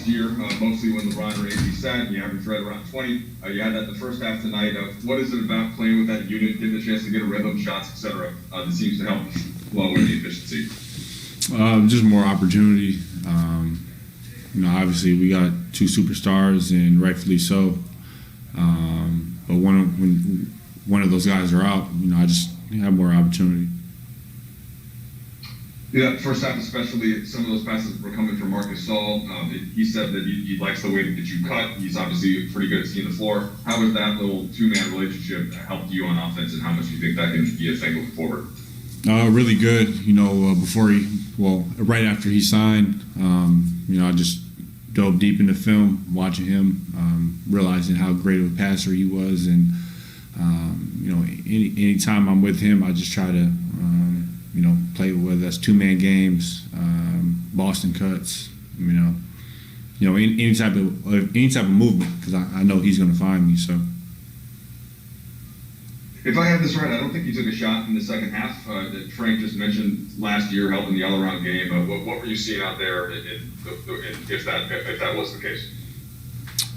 last year, mostly when LeBron or AD sat, you averaged right around 20. You had that the first half tonight. What is it about playing with that unit, getting the chance to get a rhythm, shots, etc., that seems to help lower the efficiency? Just more opportunity. Obviously we got two superstars, and rightfully so. But when one of those guys are out, I just have more opportunity. Yeah, first half especially, some of those passes were coming from Marcus Saul. He said that he likes the way that you cut. He's obviously pretty good at seeing the floor. How has that little two-man relationship helped you on offense, and how much do you think that can be a thing going forward? Really good. Right after he signed, I just dove deep into film, watching him, realizing how great of a passer he was, and anytime I'm with him, I just try to play, whether that's two-man games, Boston cuts, any type of movement, because I know he's going to find me. So. If I have this right, I don't think you took a shot in the second half. That Frank just mentioned last year helping the all-around game. What were you seeing out there, if that was the case?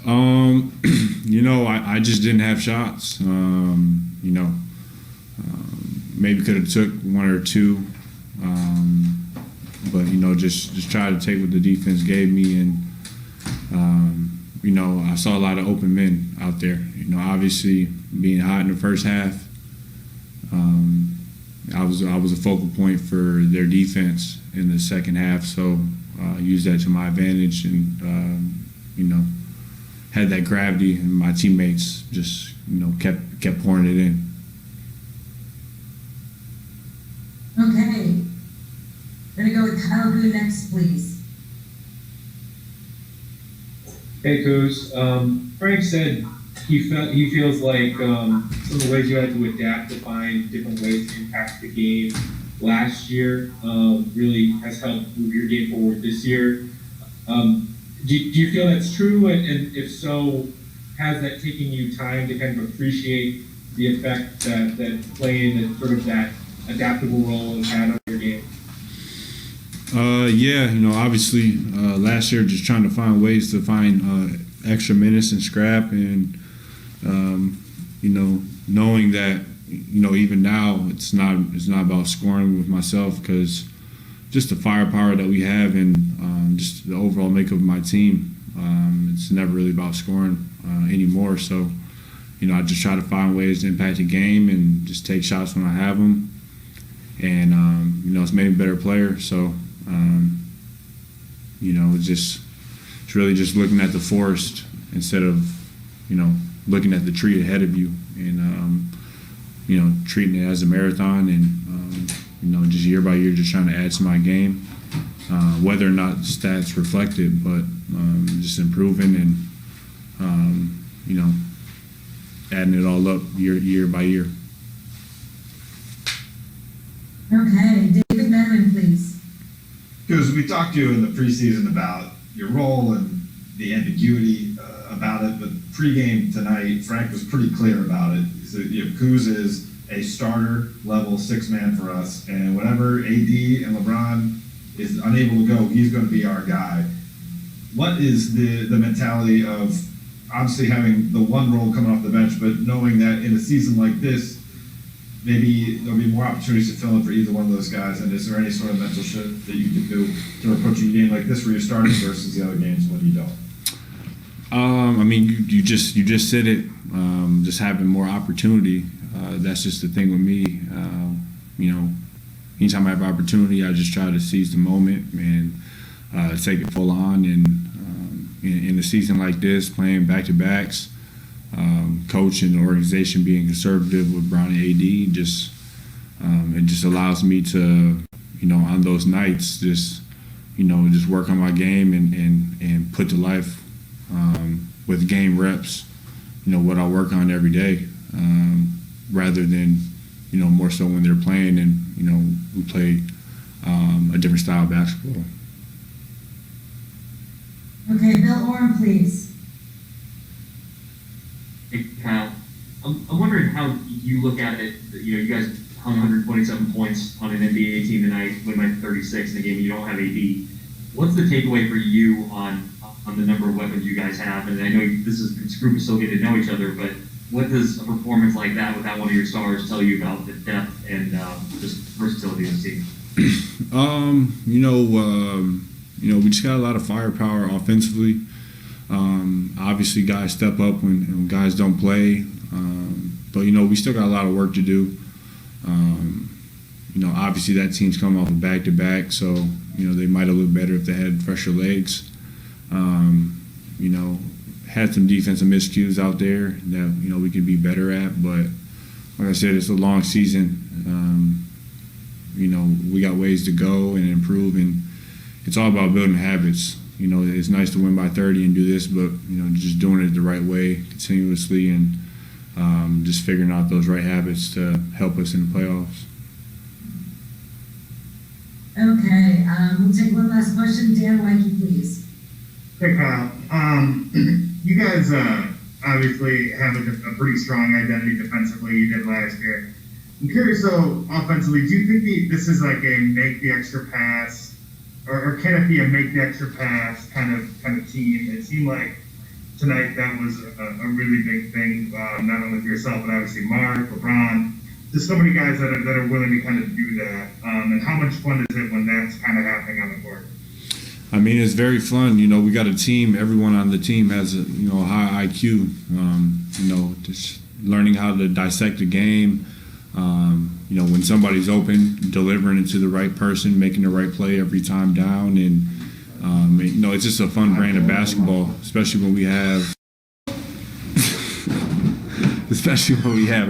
I just didn't have shots. Maybe could have took one or two, but just try to take what the defense gave me, and I saw a lot of open men out there. Obviously being hot in the first half, I was a focal point for their defense in the second half, so used that to my advantage, and had that gravity, and my teammates just kept pouring it in. Okay, gonna go with Kyle Kuzma next, please. Hey, Kuz. Frank said he feels like some of the ways you had to adapt to find different ways to impact the game last year really has helped move your game forward this year. Do you feel that's true? And if so, has that taken you time to kind of appreciate the effect that playing and sort of that adaptable role has had on your game? Obviously last year just trying to find ways to find extra minutes and scrap, and knowing that even now it's not about scoring with myself, because just the firepower that we have, and just the overall makeup of my team, it's never really about scoring anymore. So I just try to find ways to impact the game and just take shots when I have them, and it's made me a better player. So it's really just looking at the forest instead of looking at the tree ahead of you, and treating it as a marathon, and just year by year just trying to add to my game, whether or not the stats reflect it, but just improving and adding it all up year by year. Okay, David Manman, please. Because we talked to you in the preseason about your role and the ambiguity about it, but pregame tonight, Frank was pretty clear about it. So, Kuz is a starter level six-man for us, and whenever AD and LeBron is unable to go, he's going to be our guy. What is the mentality of obviously having the one role coming off the bench, but knowing that in a season like this, maybe there'll be more opportunities to fill in for either one of those guys? And is there any sort of mental shift that you can do to approach a game like this where you're starting versus the other games when you don't? You just said it. Just having more opportunity. That's just the thing with me. Anytime I have opportunity, I just try to seize the moment and take it full on. And in a season like this, playing back-to-backs, coach and the organization being conservative with Brown and AD, it just allows me to, on those nights, just work on my game and put to life with game reps, what I work on every day, rather than, more so when they're playing and, we play a different style of basketball. Okay, Bill Oram, please. Hey, Kyle. I'm wondering how you look at it. You guys hung 127 points on an NBA team tonight, win by 36 in a game you don't have AD. What's the takeaway for you on on the number of weapons you guys have. And I know this group is still getting to know each other, but what does a performance like that without one of your stars tell you about the depth and just versatility of the team? We just got a lot of firepower offensively. Obviously, guys step up when guys don't play. But we still got a lot of work to do. Obviously that team's come off of back-to-back, so they might have looked better if they had fresher legs. Had some defensive miscues out there that we could be better at. But like I said, it's a long season. We got ways to go and improve, and it's all about building habits. It's nice to win by 30 and do this, but just doing it the right way continuously and just figuring out those right habits to help us in the playoffs. Okay, we'll take one last question. Dan Weinke, please. Hey, Kyle. You guys obviously have a pretty strong identity defensively. You did last year. I'm curious, though, offensively, do you think this is like a make the extra pass, or can it be a make the extra pass kind of team? It seemed like tonight that was a really big thing, not only for yourself, but obviously Mark, LeBron. There's so many guys that are willing to kind of do that. And how much fun is it when that's kind of happening on the court? I mean, it's very fun. We got a team. Everyone on the team has a high IQ. Just learning how to dissect the game. When somebody's open, delivering it to the right person, making the right play every time down, and it's just a fun brand of basketball, especially when we have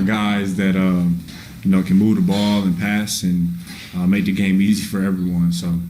guys that can move the ball and pass and make the game easy for everyone. So.